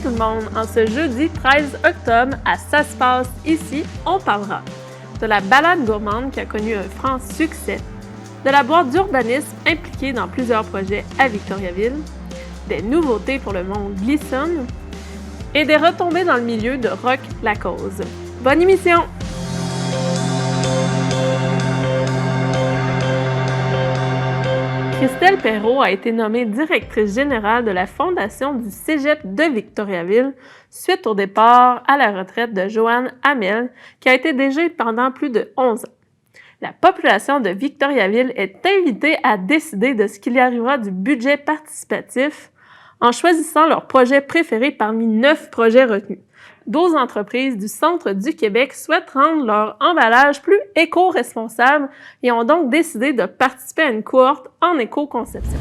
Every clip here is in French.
tout le monde! En ce jeudi 13 octobre, à Ça se passe ici, on parlera de la balade gourmande qui a connu un franc succès, de la boîte d'urbanisme impliquée dans plusieurs projets à Victoriaville, des nouveautés pour le monde Glisson et des retombées dans le milieu de Rock la Cause. Bonne émission! Christelle Perrault a été nommée directrice générale de la Fondation du Cégep de Victoriaville suite au départ à la retraite de Joanne Hamel, qui a été DG pendant plus de 11 ans. La population de Victoriaville est invitée à décider de ce qu'il y arrivera du budget participatif en choisissant leur projet préféré parmi 9 projets retenus. 12 entreprises du centre du Québec souhaitent rendre leur emballage plus éco-responsable et ont donc décidé de participer à une cohorte en éco-conception.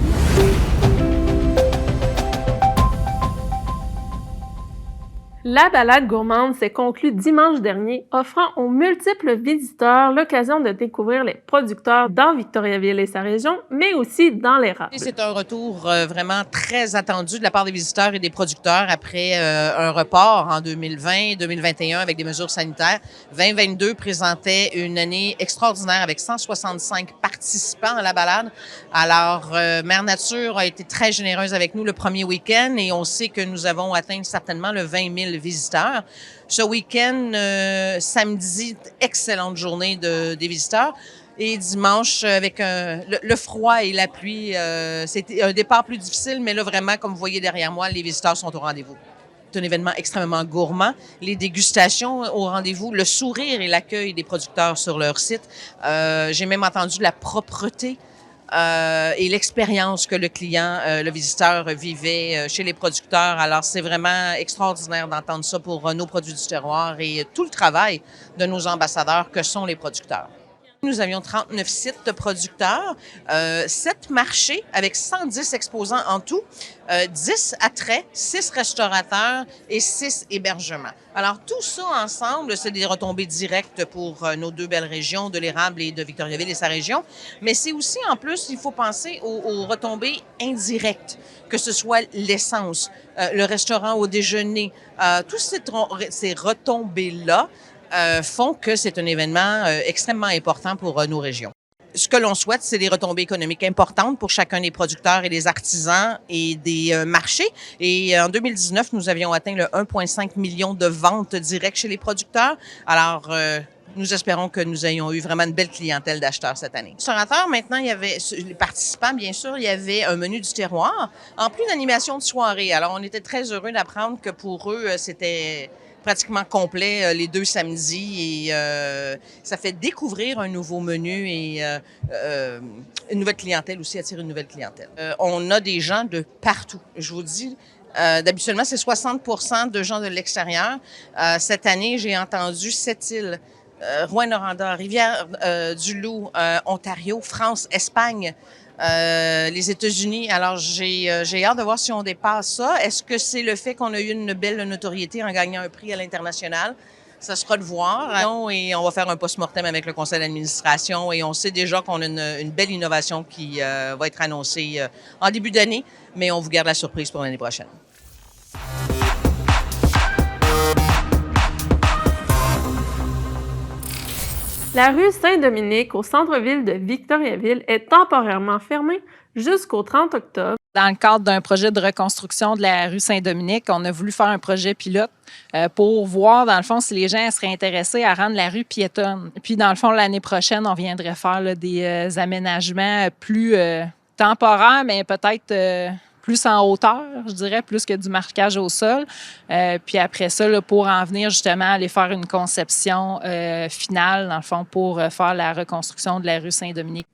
La balade gourmande s'est conclue dimanche dernier, offrant aux multiples visiteurs l'occasion de découvrir les producteurs dans Victoriaville et sa région, mais aussi dans l'érable. C'est un retour vraiment très attendu de la part des visiteurs et des producteurs après un report en 2020-2021 avec des mesures sanitaires. 2022 présentait une année extraordinaire avec 165 participants à la balade. Alors, Mère Nature a été très généreuse avec nous le premier week-end et on sait que nous avons atteint certainement le 20 000 visiteurs. Ce week-end, samedi, excellente journée des visiteurs. Et dimanche, avec le froid et la pluie, c'était un départ plus difficile, mais là, vraiment, comme vous voyez derrière moi, les visiteurs sont au rendez-vous. C'est un événement extrêmement gourmand. Les dégustations au rendez-vous, le sourire et l'accueil des producteurs sur leur site. J'ai même entendu la propreté et l'expérience que le client, le visiteur vivait chez les producteurs. Alors, c'est vraiment extraordinaire d'entendre ça pour nos produits du terroir et tout le travail de nos ambassadeurs que sont les producteurs. Nous avions 39 sites de producteurs, 7 marchés avec 110 exposants en tout, 10 attraits, 6 restaurateurs et 6 hébergements. Alors, tout ça ensemble, c'est des retombées directes pour nos deux belles régions de l'Érable et de Victoriaville et sa région. Mais c'est aussi, en plus, il faut penser aux retombées indirectes, que ce soit l'essence, le restaurant au déjeuner, toutes ces retombées-là font que c'est un événement extrêmement important pour nos régions. Ce que l'on souhaite, c'est des retombées économiques importantes pour chacun des producteurs et des artisans et des marchés. Et en 2019, nous avions atteint le 1,5 million de ventes directes chez les producteurs. Alors, nous espérons que nous ayons eu vraiment une belle clientèle d'acheteurs cette année. Restaurateurs, maintenant, il y avait les participants, bien sûr, il y avait un menu du terroir, en plus d'animation de soirée. Alors, on était très heureux d'apprendre que pour eux, c'était pratiquement complet les 2 samedis et ça fait découvrir un nouveau menu et une nouvelle clientèle aussi, attirer une nouvelle clientèle. On a des gens de partout. Je vous dis, d'habituellement, c'est 60% de gens de l'extérieur. Cette année, j'ai entendu Sept-Îles, Rouyn-Noranda, Rivière-du-Loup, Ontario, France, Espagne, les États-Unis. Alors, j'ai hâte de voir si on dépasse ça. Est-ce que c'est le fait qu'on a eu une belle notoriété en gagnant un prix à l'international? Ça sera de voir. Et on va faire un post-mortem avec le conseil d'administration et on sait déjà qu'on a une belle innovation qui va être annoncée en début d'année, mais on vous garde la surprise pour l'année prochaine. La rue Saint-Dominique, au centre-ville de Victoriaville, est temporairement fermée jusqu'au 30 octobre. Dans le cadre d'un projet de reconstruction de la rue Saint-Dominique, on a voulu faire un projet pilote pour voir, dans le fond, si les gens seraient intéressés à rendre la rue piétonne. Puis, dans le fond, l'année prochaine, on viendrait faire là, des aménagements plus temporaires, mais peut-être plus en hauteur, je dirais, plus que du marquage au sol. Puis après ça, là, pour en venir justement aller faire une conception finale, dans le fond, pour faire la reconstruction de la rue Saint-Dominique.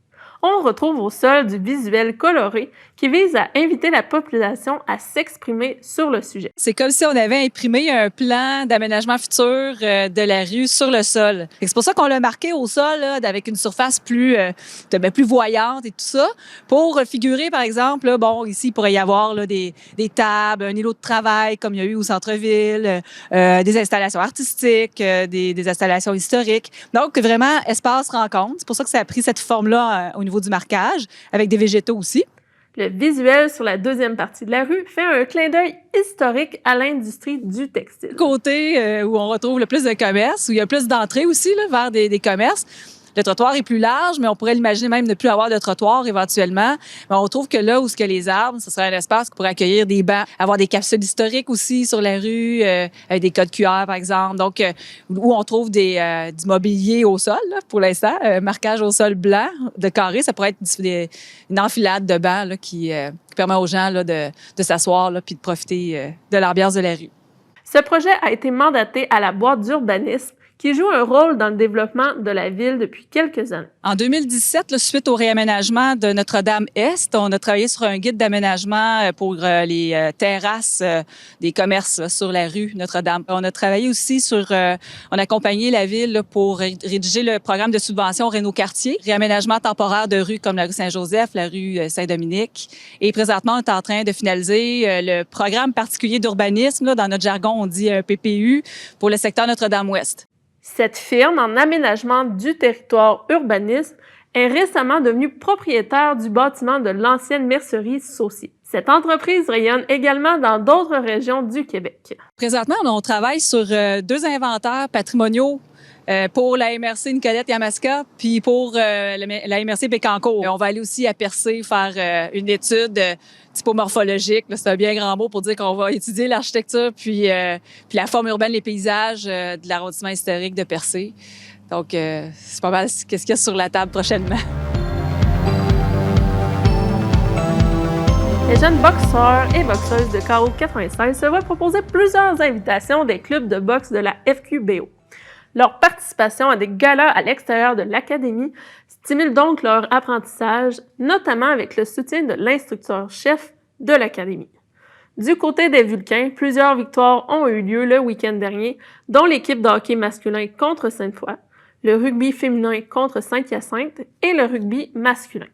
On retrouve au sol du visuel coloré qui vise à inviter la population à s'exprimer sur le sujet. C'est comme si on avait imprimé un plan d'aménagement futur de la rue sur le sol. C'est pour ça qu'on l'a marqué au sol là, avec une surface plus voyante et tout ça, pour figurer, par exemple, là, bon, ici, il pourrait y avoir là, des tables, un îlot de travail comme il y a eu au centre-ville, des installations artistiques, des installations historiques. Donc, vraiment, espace rencontre. C'est pour ça que ça a pris cette forme-là au niveau du marquage, avec des végétaux aussi. Le visuel sur la deuxième partie de la rue fait un clin d'œil historique à l'industrie du textile. Côté où on retrouve le plus de commerces, où il y a plus d'entrées aussi là, vers des commerces. Le trottoir est plus large, mais on pourrait l'imaginer même ne plus avoir de trottoir éventuellement. Mais on trouve que là où ce que les arbres, ce serait un espace qui pourrait accueillir des bancs, avoir des capsules historiques aussi sur la rue, avec des codes QR par exemple. Donc où on trouve du mobilier au sol là, pour l'instant, marquage au sol blanc de carré, ça pourrait être une enfilade de bancs là, qui permet aux gens là, de s'asseoir là, puis de profiter de l'ambiance de la rue. Ce projet a été mandaté à la boîte d'urbanisme qui joue un rôle dans le développement de la ville depuis quelques années. En 2017, là, suite au réaménagement de Notre-Dame-Est, on a travaillé sur un guide d'aménagement pour les terrasses des commerces là, sur la rue Notre-Dame. On a travaillé aussi on a accompagné la ville là, pour rédiger le programme de subvention Réno-Quartier, réaménagement temporaire de rues comme la rue Saint-Joseph, la rue Saint-Dominique. Et présentement, on est en train de finaliser le programme particulier d'urbanisme. Là, dans notre jargon, on dit un PPU pour le secteur Notre-Dame-Ouest. Cette firme en aménagement du territoire urbanisme est récemment devenue propriétaire du bâtiment de l'ancienne mercerie Saucier. Cette entreprise rayonne également dans d'autres régions du Québec. Présentement, on travaille sur 2 inventaires patrimoniaux pour la MRC Nicolette-Yamaska, puis pour la MRC Bécancour. On va aller aussi à Percé faire une étude typomorphologique. C'est un bien grand mot pour dire qu'on va étudier l'architecture puis la forme urbaine, les paysages de l'arrondissement historique de Percé. Donc, c'est pas mal qu'est-ce qu'il y a sur la table prochainement. Les jeunes boxeurs et boxeuses de KO 96 se voient proposer plusieurs invitations des clubs de boxe de la FQBO. Leur participation à des galas à l'extérieur de l'académie stimule donc leur apprentissage, notamment avec le soutien de l'instructeur-chef de l'académie. Du côté des Vulcains, plusieurs victoires ont eu lieu le week-end dernier, dont l'équipe de hockey masculin contre Sainte-Foy, le rugby féminin contre Saint-Hyacinthe et le rugby masculin.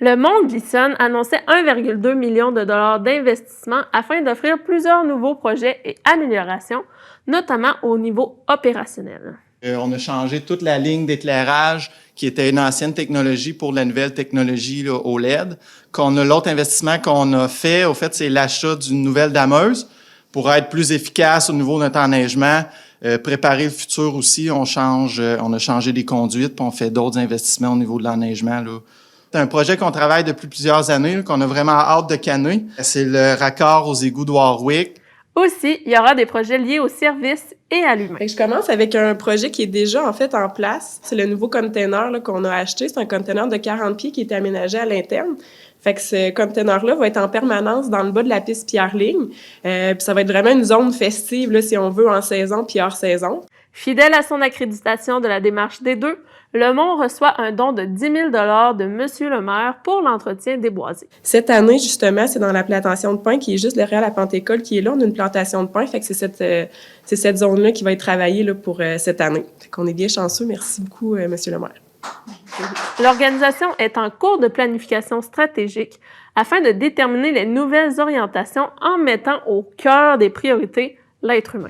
Le Mont Glisson annonçait 1,2 million de dollars d'investissement afin d'offrir plusieurs nouveaux projets et améliorations, notamment au niveau opérationnel. On a changé toute la ligne d'éclairage qui était une ancienne technologie pour la nouvelle technologie là, OLED. L'autre investissement qu'on a fait, au fait, c'est l'achat d'une nouvelle dameuse pour être plus efficace au niveau de notre enneigement, préparer le futur aussi. On a changé des conduites, puis on fait d'autres investissements au niveau de l'enneigement là. C'est un projet qu'on travaille depuis plusieurs années, là, qu'on a vraiment hâte de canner. C'est le raccord aux égouts de Warwick. Aussi, il y aura des projets liés aux services et à l'humain. Je commence avec un projet qui est déjà en fait en place. C'est le nouveau container là, qu'on a acheté. C'est un container de 40 pieds qui est aménagé à l'interne. Fait que ce container-là va être en permanence dans le bas de la piste Pierre-Ligne. Puis ça va être vraiment une zone festive, là, si on veut, en saison puis hors saison. Fidèle à son accréditation de la démarche des deux, le Mont reçoit un don de 10 000 $ de Monsieur le maire pour l'entretien des boisés. Cette année, justement, c'est dans la plantation de pin qui est juste derrière la Pentecôle qui est là. On a une plantation de pin, fait que c'est cette zone-là qui va être travaillée là, pour cette année. Fait qu'on est bien chanceux. Merci beaucoup, Monsieur le maire. L'organisation est en cours de planification stratégique afin de déterminer les nouvelles orientations en mettant au cœur des priorités l'être humain.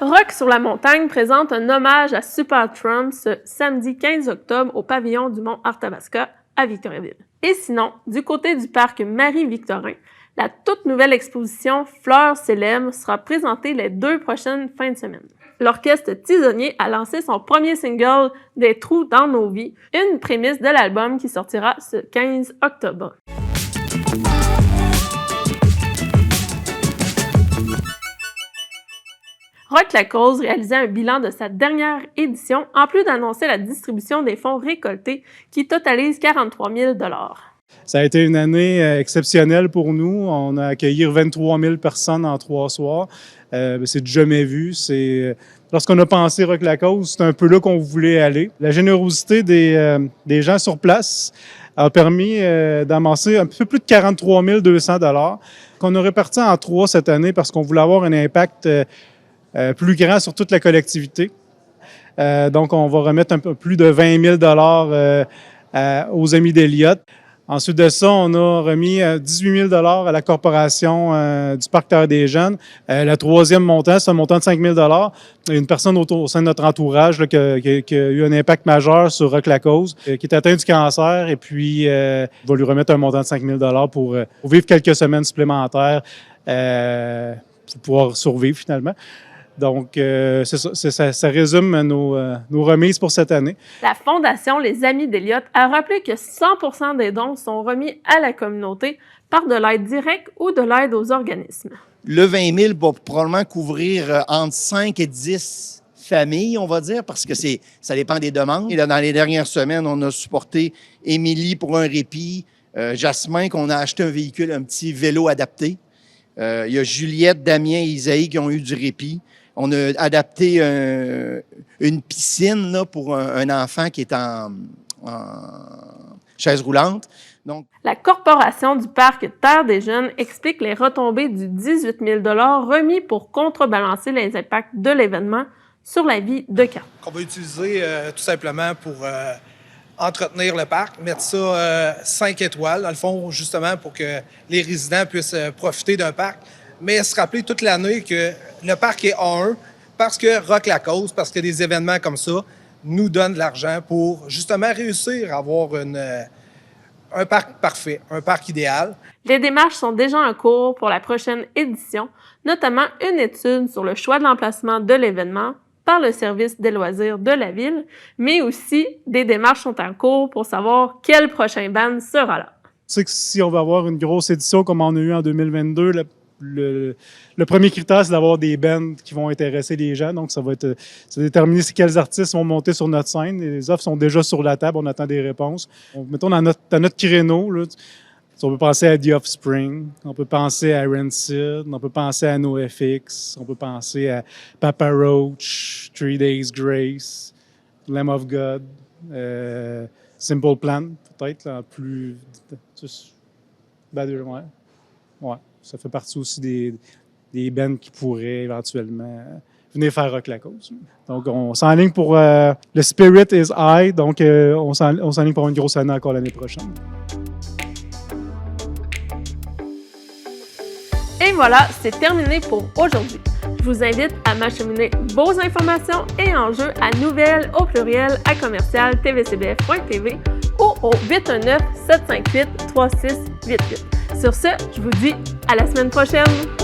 Rock sur la montagne présente un hommage à Super Trump ce samedi 15 octobre au pavillon du Mont Arthabasca à Victoriaville. Et sinon, du côté du parc Marie-Victorin, la toute nouvelle exposition Fleurs célèbres sera présentée les 2 prochaines fins de semaine. L'orchestre Tisonnier a lancé son premier single « Des trous dans nos vies », une prémisse de l'album qui sortira ce 15 octobre. Rock la cause réalisait un bilan de sa dernière édition, en plus d'annoncer la distribution des fonds récoltés qui totalise 43 000 $. Ça a été une année exceptionnelle pour nous. On a accueilli 23 000 personnes en 3 soirs. C'est du jamais vu. Lorsqu'on a pensé Rock la cause, c'est un peu là qu'on voulait aller. La générosité des gens sur place a permis d'amasser un peu plus de 43 200 $ qu'on a réparti en 3 cette année parce qu'on voulait avoir un impact plus grand sur toute la collectivité. Donc, on va remettre un peu plus de 20 000 $ aux amis d'Eliott. Ensuite de ça, on a remis 18 000 à la corporation du Parc Terre des Jeunes. Le troisième montant, c'est un montant de 5 000 Il y a une personne au sein de notre entourage là, qui a eu un impact majeur sur Rock la Cause, qui est atteint du cancer, et puis on va lui remettre un montant de 5 000 pour vivre quelques semaines supplémentaires pour pouvoir survivre finalement. Donc, c'est ça, ça résume nos remises pour cette année. La Fondation Les Amis d'Eliott a rappelé que 100% des dons sont remis à la communauté par de l'aide directe ou de l'aide aux organismes. Le 20 000 va probablement couvrir entre 5 et 10 familles, on va dire, parce que ça dépend des demandes. Et là, dans les dernières semaines, on a supporté Émilie pour un répit, Jasmin, qu'on a acheté un véhicule, un petit vélo adapté. Il y a Juliette, Damien et Isaïe qui ont eu du répit. On a adapté une piscine là, pour un enfant qui est en chaise roulante. Donc, la Corporation du Parc Terre des Jeunes explique les retombées du 18 000 remis pour contrebalancer les impacts de l'événement sur la vie de Carl. On va utiliser tout simplement pour entretenir le parc, mettre ça 5 étoiles, dans le fond, justement pour que les résidents puissent profiter d'un parc, mais se rappeler toute l'année que le parc est A1 parce que Rock la Cause, parce que des événements comme ça nous donnent de l'argent pour justement réussir à avoir un parc parfait, un parc idéal. Les démarches sont déjà en cours pour la prochaine édition, notamment une étude sur le choix de l'emplacement de l'événement par le service des loisirs de la ville, mais aussi des démarches sont en cours pour savoir quel prochain band sera là. Tu sais que si on va avoir une grosse édition comme on a eu en 2022, le premier critère, c'est d'avoir des bands qui vont intéresser les gens. Donc, ça va déterminer quels artistes vont monter sur notre scène. Les offres sont déjà sur la table, on attend des réponses. Mettons, dans notre créneau, là, on peut penser à The Offspring, on peut penser à Rancid, on peut penser à NoFX, on peut penser à Papa Roach, 3 Days Grace, Lamb of God, Simple Plan, peut-être, là, plus... Ouais. Ça fait partie aussi des bands qui pourraient éventuellement venir faire Rock la Cause. Donc, on s'enligne pour le Spirit is High, donc on s'enligne pour une grosse année encore l'année prochaine. Et voilà, c'est terminé pour aujourd'hui. Je vous invite à m'acheminer vos informations et enjeux à nouvelles au pluriel à commercial tvcbf.tv ou au 819-758-3688. Sur ce, je vous dis à la semaine prochaine!